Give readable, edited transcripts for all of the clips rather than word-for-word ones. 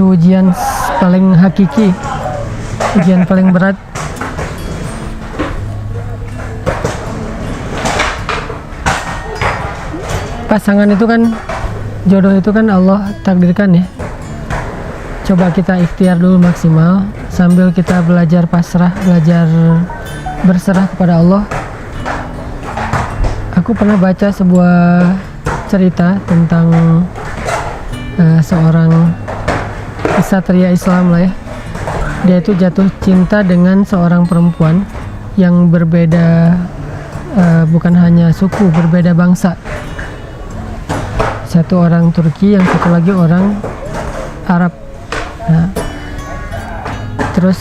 Itu ujian paling hakiki, ujian paling berat. Pasangan itu kan, jodoh itu kan Allah takdirkan ya. Coba kita ikhtiar dulu maksimal sambil kita belajar pasrah, belajar berserah kepada Allah. Aku pernah baca sebuah cerita tentang seorang ksatria Islam lah ya. Dia itu jatuh cinta dengan seorang perempuan yang berbeda, bukan hanya suku, berbeda bangsa. Satu orang Turki, yang satu lagi orang Arab. Nah, terus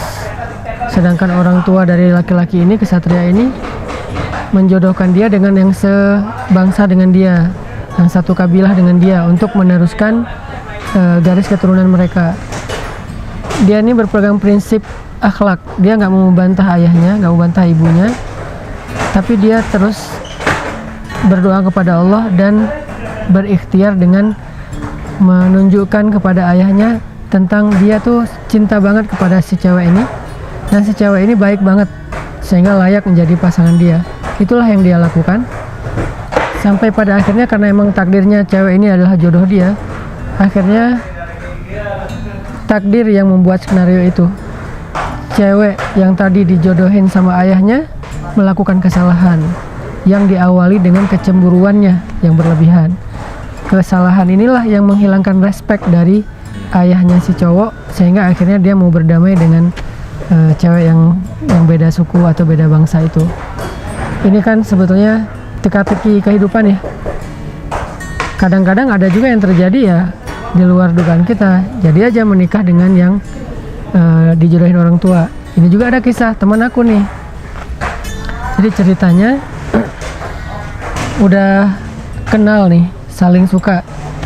sedangkan orang tua dari laki-laki ini, ksatria ini, menjodohkan dia dengan yang sebangsa dengan dia, yang satu kabilah dengan dia, untuk meneruskan garis keturunan mereka. Dia ini berpegang prinsip akhlak. Dia nggak mau membantah ayahnya, nggak mau membantah ibunya, tapi dia terus berdoa kepada Allah dan berikhtiar dengan menunjukkan kepada ayahnya tentang dia tuh cinta banget kepada si cewek ini, dan si cewek ini baik banget sehingga layak menjadi pasangan dia. Itulah yang dia lakukan sampai pada akhirnya, karena emang takdirnya cewek ini adalah jodoh dia, akhirnya takdir yang membuat skenario itu. Cewek yang tadi dijodohin sama ayahnya melakukan kesalahan yang diawali dengan kecemburuannya yang berlebihan. Kesalahan inilah yang menghilangkan respect dari ayahnya si cowok, sehingga akhirnya dia mau berdamai dengan cewek yang beda suku atau beda bangsa itu. Ini kan sebetulnya teka-teki kehidupan ya. Kadang-kadang ada juga yang terjadi ya di luar dugaan kita. Jadi aja menikah dengan yang dijodohin orang tua. Ini juga ada kisah teman aku nih. Jadi ceritanya udah kenal nih, saling suka,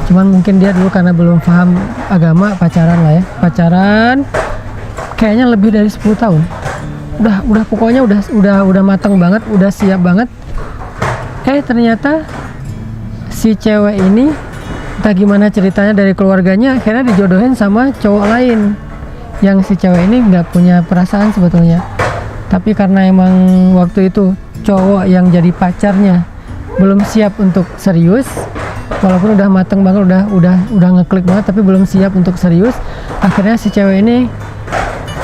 cuman mungkin dia dulu karena belum paham agama pacaran lah ya. Pacaran kayaknya lebih dari 10 tahun. Udah pokoknya udah matang banget, udah siap banget. Ternyata si cewek ini entah gimana ceritanya dari keluarganya, akhirnya dijodohin sama cowok lain yang si cewek ini nggak punya perasaan sebetulnya. Tapi karena emang waktu itu cowok yang jadi pacarnya belum siap untuk serius, walaupun udah mateng banget, udah ngeklik banget, tapi belum siap untuk serius. Akhirnya si cewek ini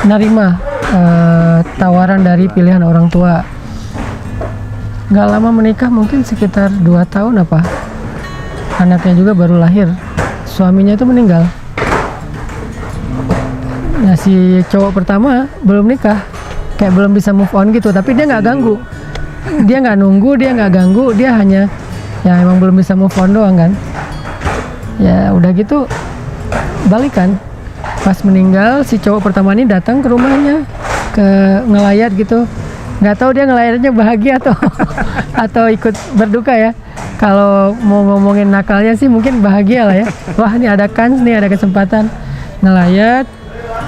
nerima tawaran dari pilihan orang tua. Nggak lama menikah, mungkin sekitar 2 tahun apa, anaknya juga baru lahir. Suaminya itu meninggal. Nah, si cowok pertama belum nikah, kayak belum bisa move on gitu, tapi dia nggak ganggu. Dia nggak nunggu, dia nggak ganggu, dia hanya ya emang belum bisa move on doang kan. Ya udah gitu balikan. Pas meninggal, si cowok pertama ini datang ke rumahnya, ke ngelayat gitu. Nggak tahu dia ngelayatnya bahagia atau ikut berduka ya. Kalau mau ngomongin nakalnya sih mungkin bahagia lah ya. Wah, ini ada kans nih, ada kesempatan ngelayat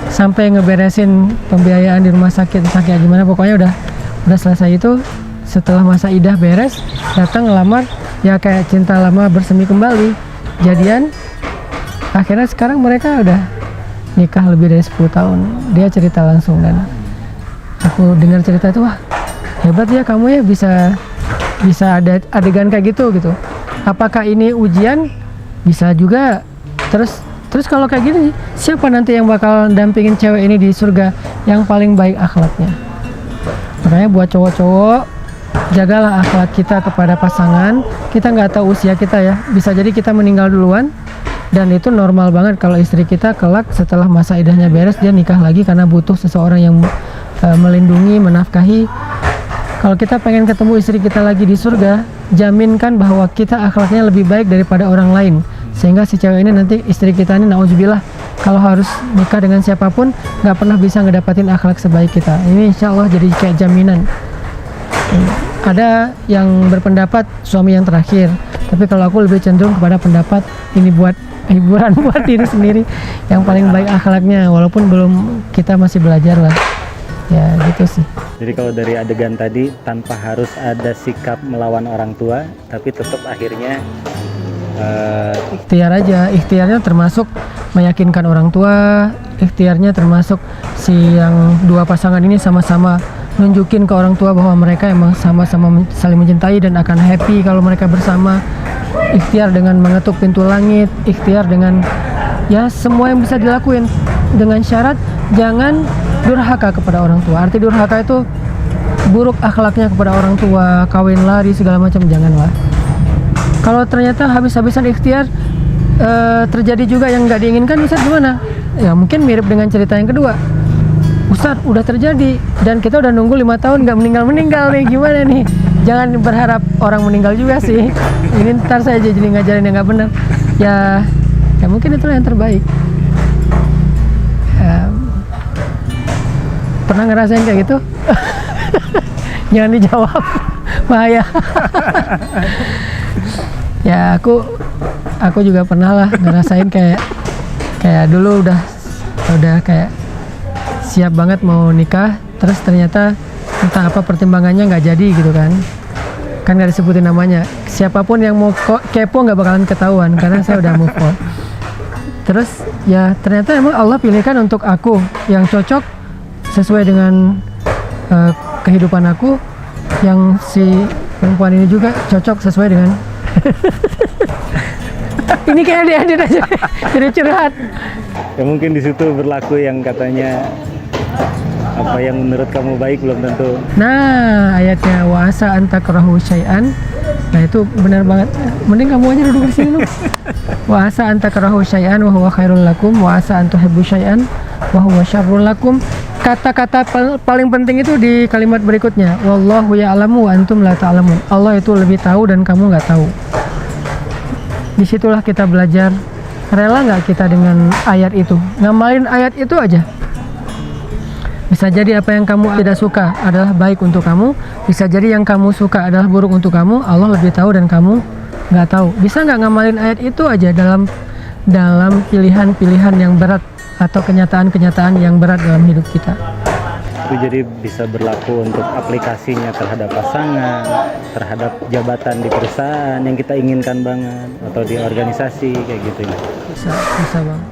sampai ngeberesin pembiayaan di rumah sakit gimana, pokoknya udah selesai itu. Setelah masa idah beres, datang ngelamar, ya kayak cinta lama bersemi kembali, jadian. Akhirnya sekarang mereka udah nikah lebih dari 10 tahun. Dia cerita langsung, dan aku dengar cerita itu, wah hebat ya kamu ya, bisa ada adegan kayak gitu. Apakah ini ujian? Bisa juga. Terus kalau kayak gini, siapa nanti yang bakal dampingin cewek ini di surga yang paling baik akhlaknya? Makanya buat cowok-cowok, jagalah akhlak kita kepada pasangan. Kita nggak tahu usia kita ya, bisa jadi kita meninggal duluan, dan itu normal banget kalau istri kita kelak setelah masa idahnya beres dia nikah lagi karena butuh seseorang yang melindungi, menafkahi. Kalau kita pengen ketemu istri kita lagi di surga, jaminkan bahwa kita akhlaknya lebih baik daripada orang lain, sehingga si cewek ini nanti, istri kita ini, nauzubillah, kalau harus nikah dengan siapapun nggak pernah bisa ngedapatin akhlak sebaik kita. Ini insya Allah jadi kayak jaminan. Ada yang berpendapat suami yang terakhir, tapi kalau aku lebih cenderung kepada pendapat ini buat hiburan buat diri sendiri, yang paling baik akhlaknya, walaupun kita masih belajar lah ya, gitu sih. Jadi kalau dari adegan tadi, tanpa harus ada sikap melawan orang tua, tapi tetap akhirnya Ikhtiar aja, ikhtiarnya termasuk meyakinkan orang tua, ikhtiarnya termasuk si yang dua pasangan ini sama-sama nunjukin ke orang tua bahwa mereka emang sama-sama saling mencintai dan akan happy kalau mereka bersama. Ikhtiar dengan mengetuk pintu langit, ikhtiar dengan ya semua yang bisa dilakuin, dengan syarat jangan durhaka kepada orang tua. Arti durhaka itu buruk akhlaknya kepada orang tua, kawin lari segala macam, janganlah. Kalau ternyata habis-habisan ikhtiar terjadi juga yang nggak diinginkan, Ustaz gimana? Ya mungkin mirip dengan cerita yang kedua. Ustaz udah terjadi dan kita udah nunggu 5 tahun nggak meninggal nih, gimana nih? Jangan berharap orang meninggal juga sih. Ini ntar saya jadi ngajarin yang nggak benar. Ya mungkin itulah yang terbaik. Pernah ngerasain kayak gitu? Jangan dijawab, bahaya. Ya aku juga pernah lah ngerasain kayak dulu udah kayak siap banget mau nikah, terus ternyata entah apa pertimbangannya nggak jadi gitu kan nggak disebutin namanya. Siapapun yang mau kepo nggak bakalan ketahuan karena saya udah move on. Terus ya ternyata emang Allah pilihkan untuk aku yang cocok sesuai dengan kehidupan aku, yang si perempuan ini juga cocok sesuai dengan ini kayak dia aja jadi curhat. Ya mungkin di situ berlaku yang katanya apa yang menurut kamu baik belum tentu. Nah ayatnya wa asa an takrahu syai'an, nah itu benar banget. Mending kamu aja duduk di sini loh. Wa asa an takrahu syai'an wa huwa khairul lakum wa asa an tuhibbu syai'an wa huwa syarrul lakum. Kata-kata paling penting itu di kalimat berikutnya, wallahu ya'lamu wa antum la ta'lamun. Allah itu lebih tahu dan kamu nggak tahu. Disitulah kita belajar, rela nggak kita dengan ayat itu, ngamalin ayat itu aja. Bisa jadi apa yang kamu tidak suka adalah baik untuk kamu, bisa jadi yang kamu suka adalah buruk untuk kamu. Allah lebih tahu dan kamu nggak tahu. Bisa nggak ngamalin ayat itu aja dalam pilihan-pilihan yang berat atau kenyataan-kenyataan yang berat dalam hidup kita. Itu jadi bisa berlaku untuk aplikasinya terhadap pasangan, terhadap jabatan di perusahaan yang kita inginkan banget, atau di organisasi kayak gitu ya. Bisa Bang.